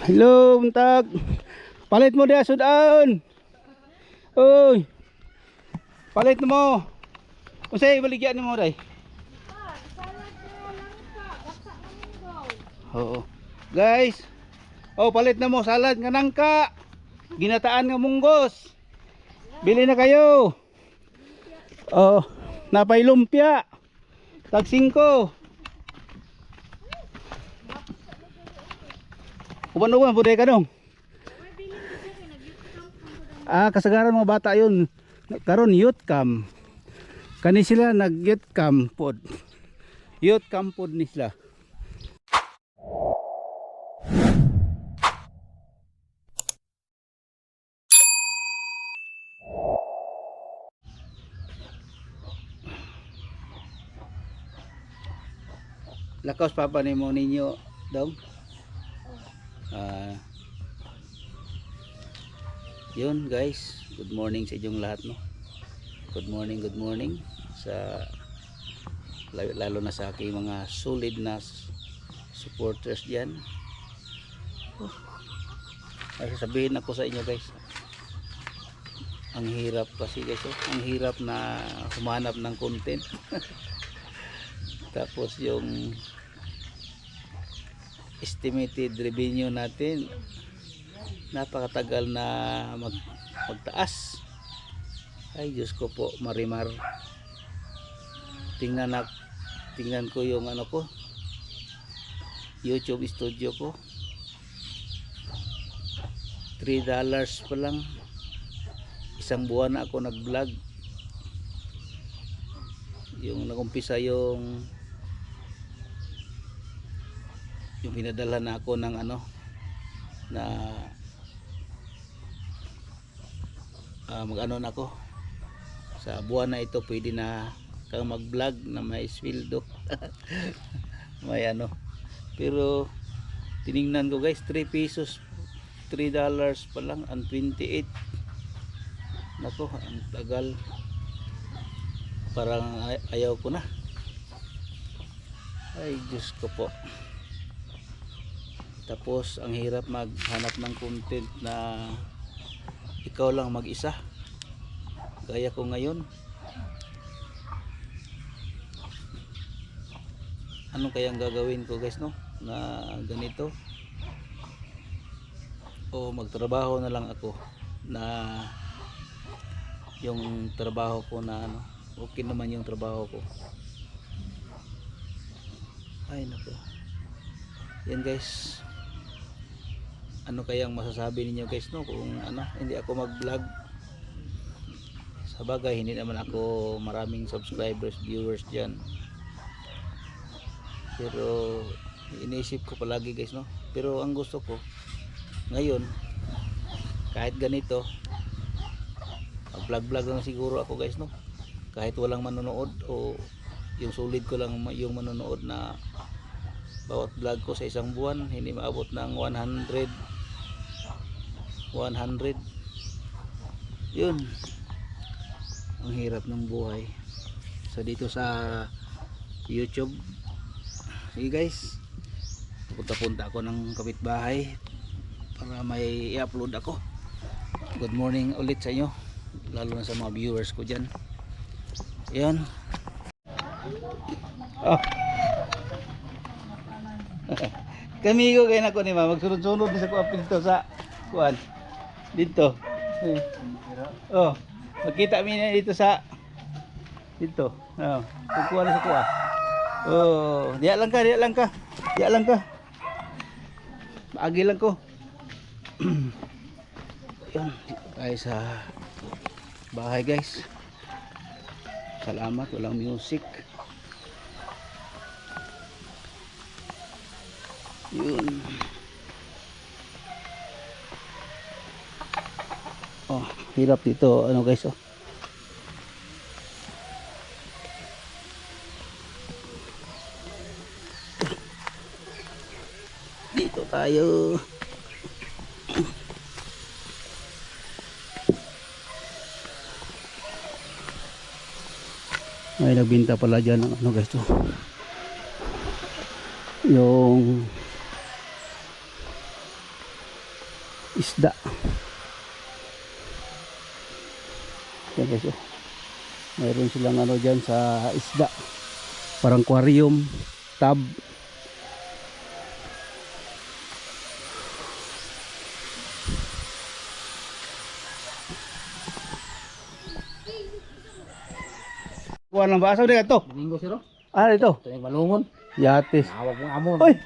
Hello, buntag. Palit mo dia sudan. Oy. Palit mo. Unsay baligyan nimo day? Oo. Guys. Oh, palit na mo salad nga nangka. Ginataan nga munggos. Bili na kayo. Oh, napay lumpia. Tag 5. Uban-uban buday ka dong. Kasagaran mga bata yun. Karon youth camp. Kani sila nag youth camp pod. Youth camp pod ni sila. Lakaws papa ni mo ninyo dong. Yun guys, good morning sa inyong lahat no. Good morning sa lalo na sa aking mga solid na supporters diyan. Ay sasabihin ako sa inyo guys. Ang hirap kasi guys, ang hirap na humanap ng content. Tapos yung estimated revenue natin napakatagal na magtaas. Ay Diyos ko po, marimar. Tingnan ko yung ano ko, YouTube studio ko. $3 pa lang. Isang buwan na ako nag vlog. Yung nagumpisa yung pinadala na ako ng ano na mag-ano na ako sa buwan na ito, pwede na kang mag vlog na may sweldo. May ano, pero tiningnan ko guys, 3 pesos, $3 pa lang, ang 28. Nako, ang tagal, parang ayaw ko na. Ay Diyos ko po. Tapos ang hirap maghanap ng content na ikaw lang mag-isa gaya ko ngayon. Ano kayang gagawin ko guys no na ganito, o magtrabaho na lang ako na yung trabaho ko na ano, okay naman yung trabaho ko. Ay nako, yan guys. Ano kayang masasabi ninyo guys no kung ano hindi ako mag vlog? Sa bagay hindi naman ako maraming subscribers, viewers dyan, pero iniisip ko palagi guys no. Pero ang gusto ko ngayon, kahit ganito, mag vlog lang siguro ako guys no, kahit walang manonood o yung solid ko lang yung manonood na bawat vlog ko sa isang buwan hindi maabot ng 100. Yun, ang hirap ng buhay so dito sa YouTube. Sige guys, punta ako ng kapitbahay para may i-upload ako. Good morning ulit sa inyo, lalo na sa mga viewers ko dyan. Yan. Kami ko kayo na ko ni ma magsunod-sunod sa kuha dito sa kuan dito. Oh, magkita mi na dito sa dito. Oh, kuha na sa kuha. Oh, diya lang ka. Maagi lang ko. Yan, tayo sa bahay guys. Salamat, walang music. Yun. Oh, hirap dito ano guys oh. Dito tayo. May nagbinta pala dyan ng ano guys oh. Yung isda. Yan guys, oh. Mayroon silang ano dyan sa isda. Parang aquarium, tub. Kuha lang ba? Asa ulit ito? Domingo siro. Ah, ito. Ito yung malungon. Yatis. Awag mong amon. Oy!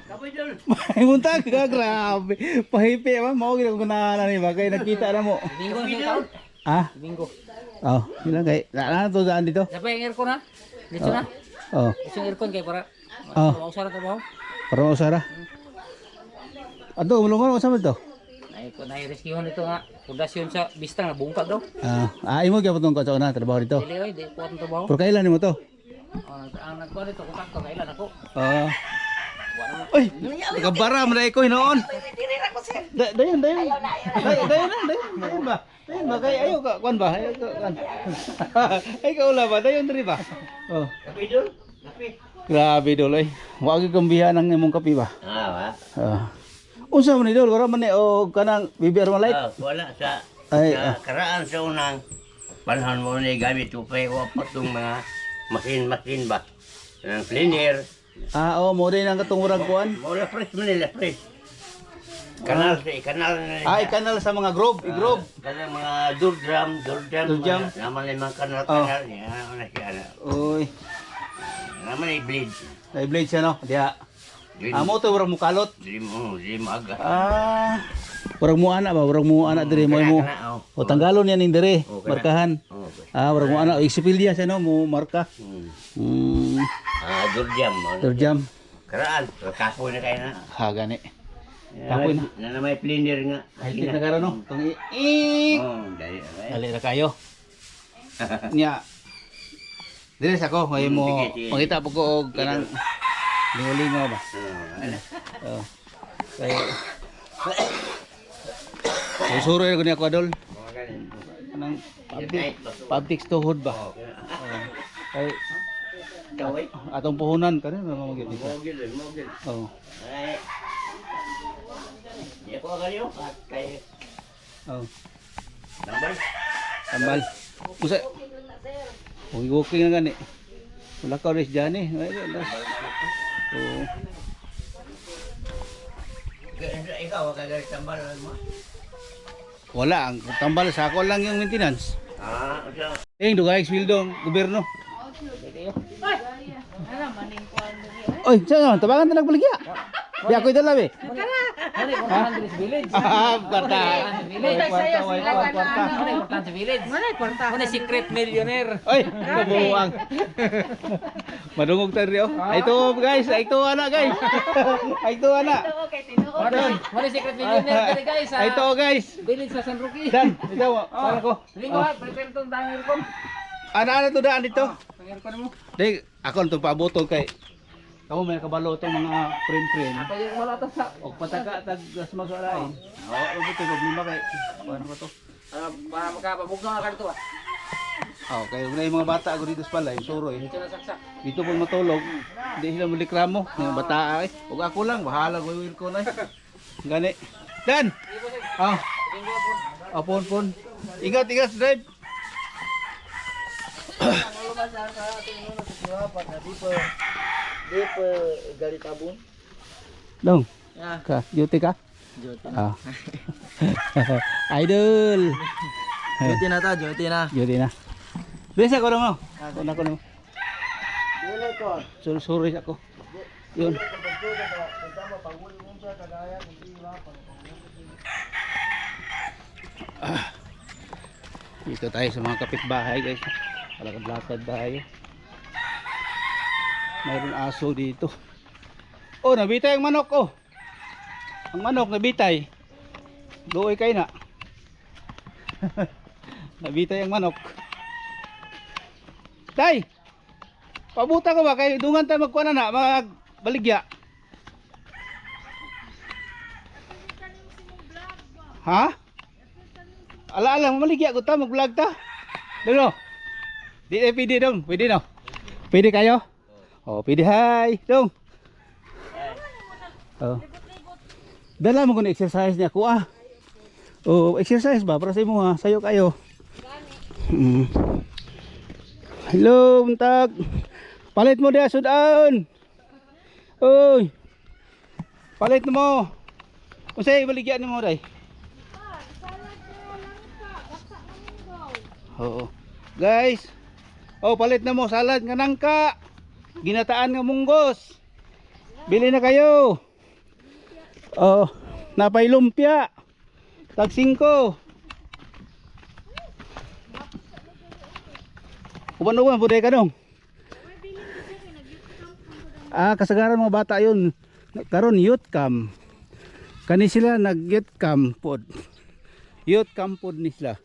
May muntag ka, grabe. Pahipi man, mawag kung kunahanan ni ba? Kaya nakita na mo. Domingo sa taon. Ah? Domingo. Oh, yun lang kay. Ano to daan dito? Sa pa yung aircon ha? Dito na. Oh. Gusto yung aircon kay para. Oh. Mausara trabaho. Parang usara. Ato, mulungan mo sa to? Nai-rescuehan ito nga. Pundasyon sa bistang na bungkag daw. Imo kaya patong ka sa una trabaho dito. Dili oy, di po ang trabaho. Pero kailan nimo to? Ang nagkuhan dito, kontakto kailan ako. Oo. Oy, nakabara mo na ikaw hinoon. Dayon. Dayon ba? Dayon ba kay ayo ka kuan ba? Ayo ka kuan. Ay ka ula ba? Dayon diri ba? Oh. Kape dol. Kape. Grabe dol ay. Wa gyud kambihan ang imong kape ba? Wa. Unsa man ni dol? Wala man ni o kanang bibir mo light? Wala sa Ay, karaan sa unang panahon mo ni gamit upay wa patong mga masin ba. Ang cleaner. mo din ang katungurang kuan. Wala fresh man nila fresh. Kanal na. Kanal sa mga grove, i-grove. Kanang mga durdram. Durdram. Naman limang kanal Oh. niya na siya. Uy, Naman ay bleed. may blade siya no? Diya. Dream. Amo to warang mukalot. Dream aga. Warang mo ana ba? Warang mo ana dire mo mo. O tanggalon yan ning dire, Oh, kana. markahan. Warang mo ana o isipilya siya no, mo marka. Durdram. Turjam. Karaan. Kapo na kayo na. Ha gani. Kapoy na. Na may cleaner nga. Ay na garo no. Tong Dali. dali ra kayo. Nya. Dire sa ko, may mo Sige. makita po ko og kanang lingo-lingo ba. Oh. Kay Susuro ko ni ako adol. Kanang public tuhod ba. Kay Kaway. atong puhunan kanin na mo gyud dito. Mogil. Oh. Ay. Di ako kanyo. Kay Oh. number. Tambal. Musa. Uy, walking na gani. Wala ka rin dyan eh. Oh. Ikaw kagay tambal mo. Wala, ang tambal sa ako lang yung maintenance. Usa. Dugay sweldo ang gobyerno. Oy, saan naman? Tabangan na nagbaligya. Di ako'y dalaw eh. Ano yung kwartahan dito sa village? Kwarta. Kwarta. Ano yung kwartahan sa village? Ano yung secret millionaire? Oy, kabuang. Madungog tayo rin. Ay to guys, ay to ana guys. Ay to ana. Ano yung secret millionaire kaya guys? Ay to guys. Village sa San Roque. Dan, ikaw, para ko. Linggo ha, prepare itong dangil ko. Ana to daan dito. Pangir ko na mo. Dai, ako nito paaboton kay kamo may kabalo tong mga friend. Ako yung wala to sa... Og pataka tag masalain. Oo, buto problema kay ano ko to. Para magkapabugnaw nga ka dito ah. Kay yung mga bata ako dito sa palay, suroy. Dito na saksak. Dito po matulog. Hindi sila malikramo. Mga bata ay. Ug ako lang, bahala ko will ko na. Gani. Dan. Pon. Ingat drive. Dong. Ka, duty ka? Duty Idol. Duty na ta, duty na. Duty na. Bisa ko mo. Ako na. Suruy ako. Yun. Dito tayo sa mga kapitbahay guys. Lakad-lakad tayo. Mayroon aso dito. Oh, nabitay ang manok oh. Ang manok nabitay. Luoy kay na. Nabitay ang manok. Tay. Pabuta ko ba kay dungan tayo magkuan na magbaligya. Ha? Ala maligya ko ta mag-vlog ta. Dalo. Di pwede dong, pwede no. Pwede kayo? Oh, pwede hi. Dong. Oh. Dala mo ko na exercise niya ko ah. Oh, exercise ba para sa imo ha. Sayo kayo. Hello, buntag. Palit mo dia sudan. Oy. Palit mo. Unsay baligyan nimo day? Oo. Guys. Oh, palit na mo salad nga nangka. Ginataan nga munggos. Bili na kayo. Oh, napay lumpia. Tag 5. Uban-uban buday ka dong. Kasagaran mga bata yun. Karon youth camp. Kani sila nag youth camp pod. Youth camp pod ni sila.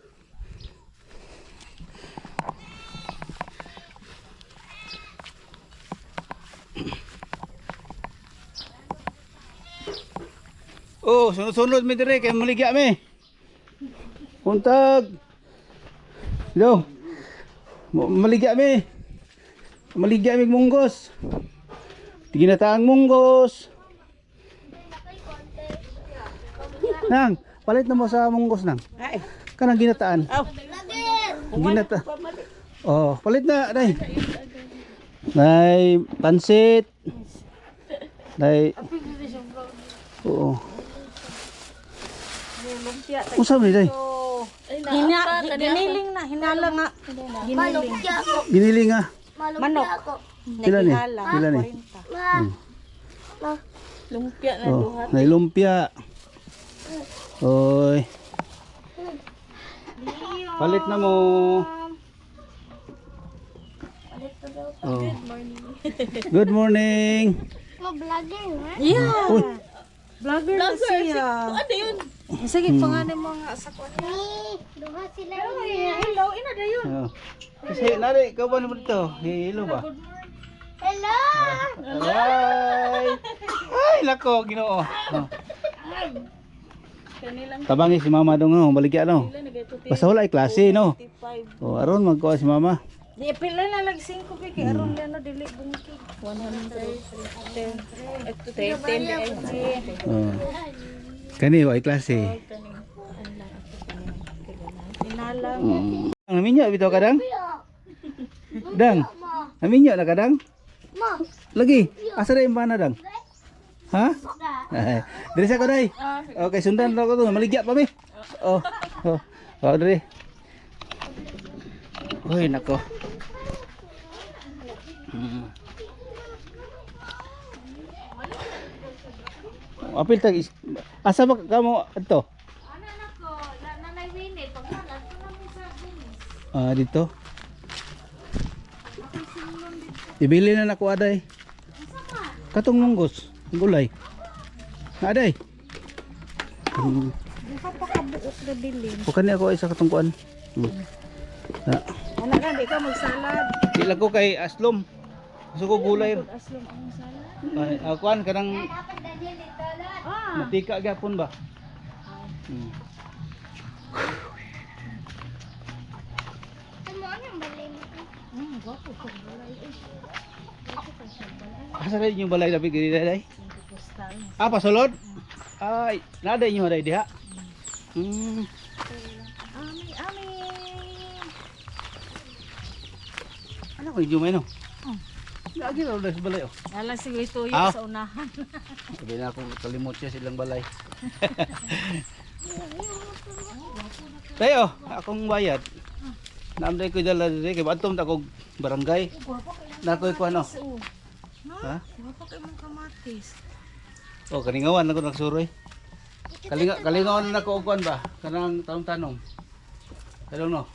Oh, sunod-sunod mi dire kay maligya mi. Puntag. Yo. Maligya mi. Maligya mi munggos. Ginataang munggos. Nang, palit na mo sa munggos nang. Kanang ginataan. Ginata. Oh, palit na dai. Dai pansit. Dai. Oo. Usap ni dai. Giniling na, hinala nga. Giniling. Giniling ah. Manok. Pila ni? Pila ni? Lumpia na Oh, duhat. may lumpia. Oy. Palit na mo. Oh. Good morning. Yeah. Uy. Vlogger na siya. Ano yun? Sige, pangalan mo nga sa kanya. Hello, ina na yun. Oh. Kasi nari, ikaw ba naman dito? Hello ba? Hello! Ay! Ay, lako, Ginoo. Oh. Tabangi si mama dong, no? Baligya, no? Basta wala ay klase, no? Oh, aron magkuha si mama. Di, pila na lang 5 kay aron na dili bungki. 100. Ito 10. Oh. Kani ay klase. Hinala. Ang naminyo bitaw kadang? Dang. Naminyo na kadang? Lagi. Asa na yung bana dang? Ha? Ay, diri sa ko day. Okay, sundan ra ko to. Maligya pa mi. Oh. Oh. Oh, diri. Uy, nako. Apil tag asa ba kamo adto? Dito. Ibili na nako aday. Katong munggos, gulay. Aday. Kapakabuok na bilin. Bukan ako isa katong kuan. Na. Anak ka, di ka magsalad. Di lang ko kay aslom. Gusto ko gulay. Aslom ang salad. Kuan kanang matika gyapon ba? Asa rin yung balay dapat gini day? Pasulod? Ay, nada inyo day diha. Ami. Ano ko yung no? Lagi raw sa balay oh. Alang sige ito Ah. sa unahan. Sabi na ako kalimot siya silang balay. Tayo, akong bayad. Naamday ko dala diri kay batom ta kog barangay. Nakoy ko ano? Ha? Wapa kay mong kamatis. Oh, kalingawan ako nagsuroy. Kalingawan na ko og kuan ba? Kanang tanong. Hello no.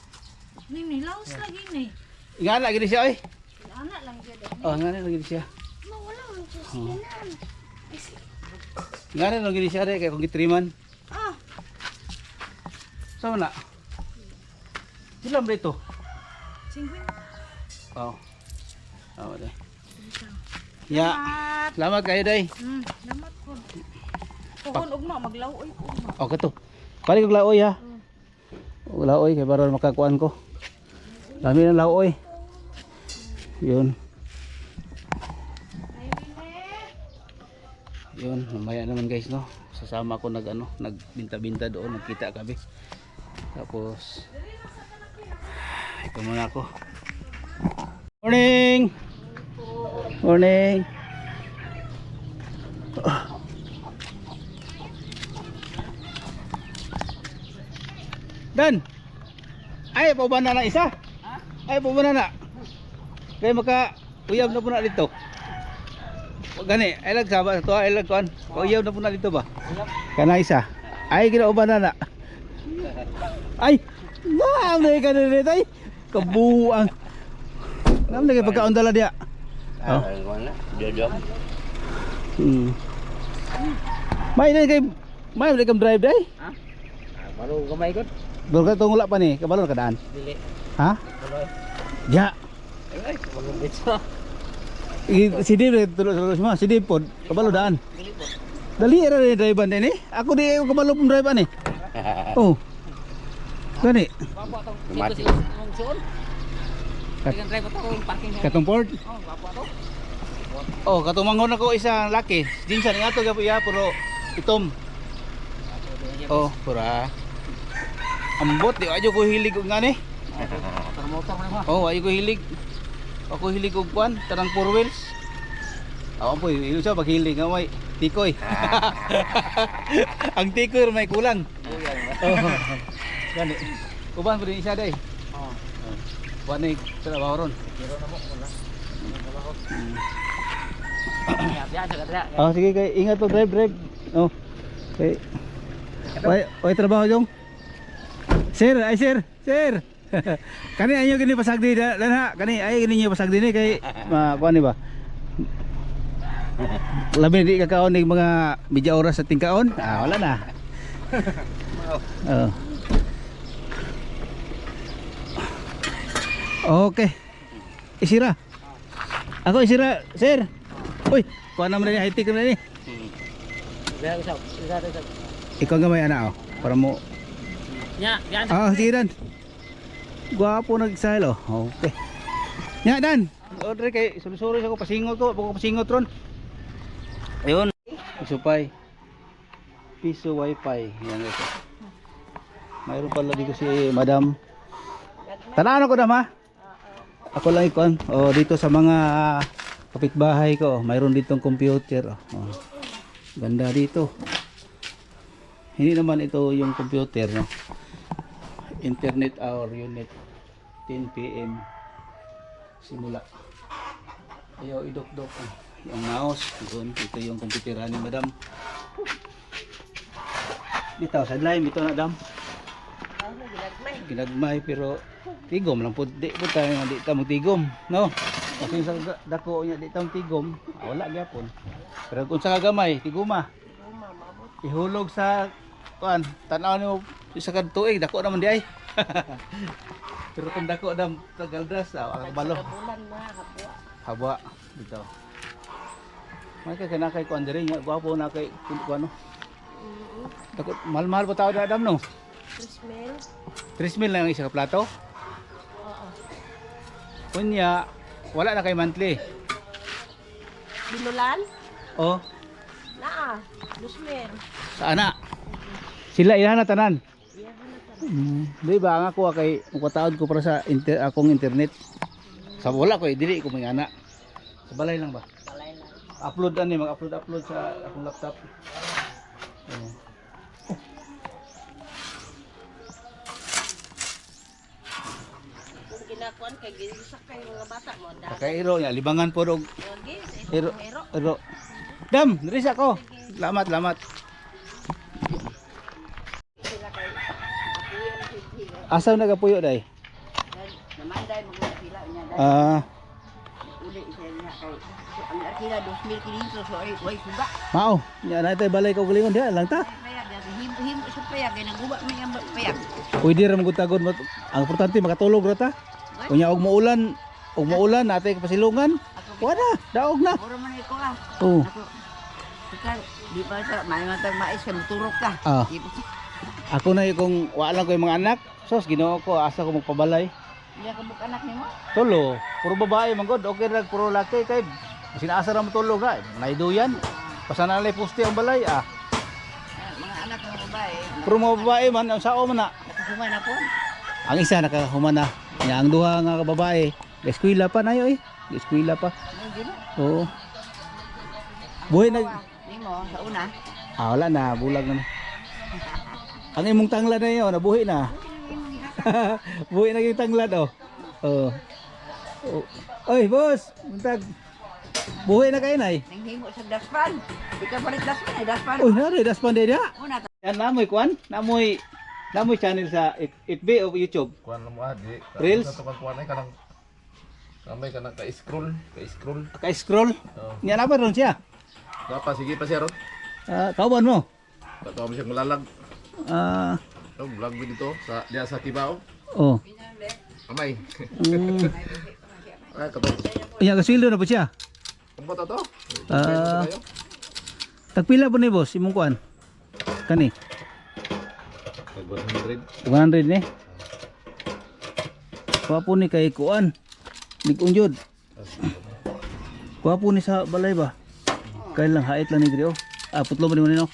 Nini, laos lagi ni. Ingana gid siya oy. Anak lang gyud. Oh, ingana lagi siya. Wala man siya. Ingana lagi siya re kay kung gitriman. Ah, Sama na. Ilan ba ito? 50. Oh. Oh, day. Ya. Salamat kayo day. Lamat ko. Kuhon ugma maglaoy ko ugma. Oh, kato. Pali kog laoy ha. Laoy kay para makakuan ko. Dami ng laoy. Yun. Yun, mamaya naman guys no. sasama ako nagbinta-binta doon, nagkita kami. Tapos ito muna ako. Morning. Morning. Dan. Ay pa ba na isa? Ay pa ba na? Kaya maka uyab na po na dito. Gani, ay lag saba to, ay lag kuan. Uyab na po na dito ba? Kana isa. Ay gina ba na? Ay, naam na ka dito ay. Kabuang. Naam na kay pagkaon dala dia. Oh. Ano? Jojo. May na kay drive day. Baru gamay gud. Baru ka tungula pa ni, kabalo ka daan. Dili. Ha? Ya. Ay, magubitso. Si Dave tulog semua, si Dave pod kabalo daan. Dali ra ni drive din ni. Ako di ako kabalo pun drive ani. Oh. Gani. Bapak tong Mati. dito si Mongson. Dengan drive to parking. Katong port. Oh, bapak to. Oh, katumangon ako isang laki. Jinsan nga to gapo ya puro itom. Oh, pura. Ambot di ayo ko hilig og ngani. Motor mo. Oh, ayo ko hilig. Ako hilig og kwan, tanang four wheels. Ako po, ilo siya paghilig nga may tikoy. Ang tikoy may kulang. Oh. Gani. Kuban pa din isa day. Oh. Kuan ni trabaho ron. Pero na mo wala. Biasa ka dra. Oh, sige kay ingat po drive. Oh. Okay. Oy trabaho jong. Sir, ay sir. Kani ayo gini pasagdi dan ha. Kani ayo gini nyo pasagdi ni kay kuan ni ba? Labi di kakaon ni mga media oras sa tingkaon. Ah, wala na. Oh. Okay. Isira. Ako isira, sir. Uy, kuan naman ni high-tech na ni. Biasa. Ikaw nga may anak oh, para mo. Nya, biasa. Ah, sige Dan. Gwapo nag-style oh. Okay. Nya Dan. Order kay sulusuri ako pasingot ko, ako pasingot ron. Ayun. Supay. Piso wifi. Yan ito. Mayroon pala dito si Madam. Tanaan ako dama. Ako lang ikon. Oh, dito sa mga kapitbahay ko, mayroon ditong computer. Oh. Ganda dito. Hindi naman ito yung computer, no. Internet hour unit 10 PM simula. Ayaw idok-dok yung mouse doon. Ito yung computer ni Madam. Bitaw sa lime ito na dam. Ginagmay pero tigom lang po. Di po tayo nga di ta tigom, no. Kasi sa dako nya di ta tigom, wala gyapon. Pero kung sa kagamay tiguma. Ihulog sa kuan, tanaw nimo isa ka tuig dako naman di ay. Pero kung dako dam tagaldas ang balo. Habwa dito. May kay kanakay kuan diri nya gwapo na kay kuno. Dako mahal-mahal pa tao dam no. 3,000 lang ang isa ka plato? Oo. Kunya, wala na kay monthly. Binulan? Oh, Naa. Dusmer. sa ana. Sila iyan na tanan. Di ba nga ko kay mukataod ko para sa akong internet. Sa wala ko dili ko may ana. Sa balay lang ba? Balay lang. Upload ani mag-upload sa akong laptop. Oh. Kung ginakuan kay ginisak kay mga bata mo. Kakairo niya libangan po dog. Yogi, Iro. Iro. Dam, diri sa ko. Lamat. Asaw nagapuyo day? Namanday mo sila niya. Ah, Uli isa niya kay ang arkila 2,500 so ay way suba. mao. Nya na tay balay ko gulingon dia lang ta. Payag him sa payag kay naguba mi ang payag. Pwede ra magutagod ang importante makatulog ra ta. Kunya og muulan natay kapasilungan. Wala, daog na. Puro man iko ah. Oh. Ako ikaw di pa sa may matag mais kay muturok ka. Ah. Di pa- Ako na kung wala ko yung mga anak. Sos Ginoo ko asa ko magpabalay. Iya ka buk anak nimo. Tulo, puro babae man god. Okay ra puro laki kay sinaasa ra mo tulog ra. Naiduyan. Pasanalay pusti ang balay ah. Pero mga babae man, ang sao man na. Kumana po. Ang isa nakahuman na. Nya ang duha nga babae, eskwela pa na yun eh. Eskwela pa. Oo. Buhay na. Nimo sa una. Wala na, bulag na. Ang imong tanglad na yun, nabuhi na. Buhi na yung tanglad oh. Oh. Oh. Oy, boss, buntag. Buhi na kayo na eh. Nanghimo sa daspan. Di ka palit daspan ay daspan. Uy, nari, daspan din ya. Una ta. Yan, namoy kwan? Namoy channel sa FB o YouTube? Kuan mo adi. Reels? Sa tukang kuan ay kanang kamay kanang ka-scroll. Ka-scroll? Oo. Yan, apa ron siya? Apa sige pa siya ron. Kauban mo? Tato mo siya malalag. Ah, Vlog dito sa diya sa Tibao. oh. Amay. Mm. Ay kato. Yan, kasildo na po siya. Kumpo to. Ah. Tagpila po ni boss, imong kuan? Kani? 100. 100 ni. Kuha ni kay kuan. Ligunjod. Kuha ni sa balay ba? Kaya lang hait lang ni Drio. Putlo mo ni no.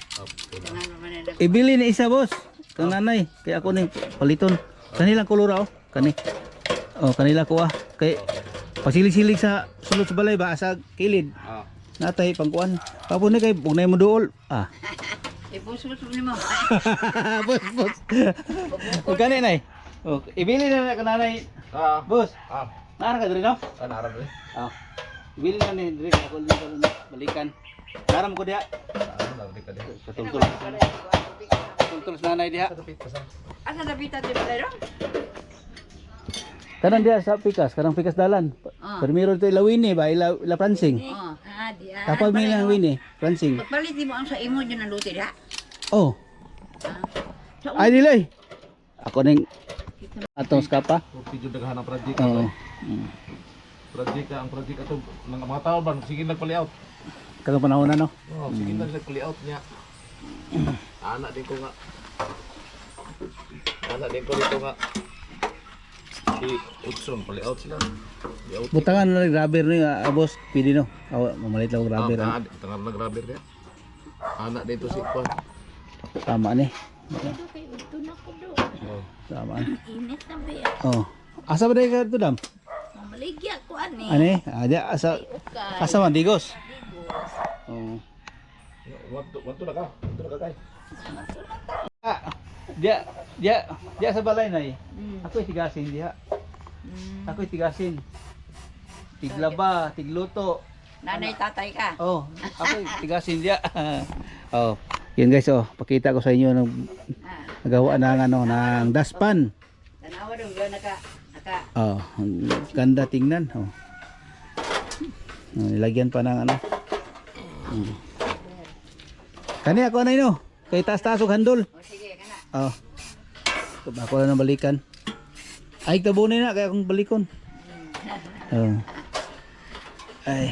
Ibili ni isa boss. Kang nanay, kay ako ning paliton. Kanilang kolora oh. Kani. Oh, kanila kuha. Kay pasilig-silig sa sulod sa balay ba sa kilid. Natay pang kuan. Kuha ni kay bugnay mo duol. Ipus-pus nimo. Boss. Kani nay. Oh, ibili na kananay. Boss. Nara ka diri no? Narap eh. Ibili na ni diri ako lang balikan. Daram ko diha. Narap ka din. Katultol. Katultol sa nanay diha. Asa dabita di balay ro? Kanang diha sa pikas, kanang pikas dalan. Primero to ilawini ba, ila prancing. Di. Tapos may lang wini, prancing. Palit mo ang sa imo diyan naluti da. Oh. Sa Ay dilay. Ako ning atong skapa. Video daghan ang project. Oo. Project ang project ato mga tao ban sige nagpa-layout. Kagang panahon na no. Oh, sige nagpa-layout niya. Anak din ko nga. Anak din ko dito nga. Si Utson pa-layout sila. Layout. Butangan na rubber ni boss, pili no. Mamalit lang og rubber. Tangan nag-rubber niya. Anak dito si Kwan. Tama ni. Ito na ko do. Tama. Init na ba? Oh. Asa ba day ka to dam? Maligya ko ani. Ani? Dia asa man digos. Oh. Wanto na ka. Wanto na ka kay. Dia sa balay na eh. Ako tigasin diha. Ako tigasin. Tiglaba, tigluto. nanay tatay ka. Oh, ako tigasin diha. Oh, yun guys oh, pakita ko sa inyo ng nagawa ng ano ng daspan. Tanawa dong yo naka Oh, ang ganda tingnan. Oh. Nilagyan pa ng ano. Kani ako na ino. Kay taas-taas og handol. O sige kana. Oh. Ako na balikan. Ay tabunin na kaya akong balikon. Oh. Ay.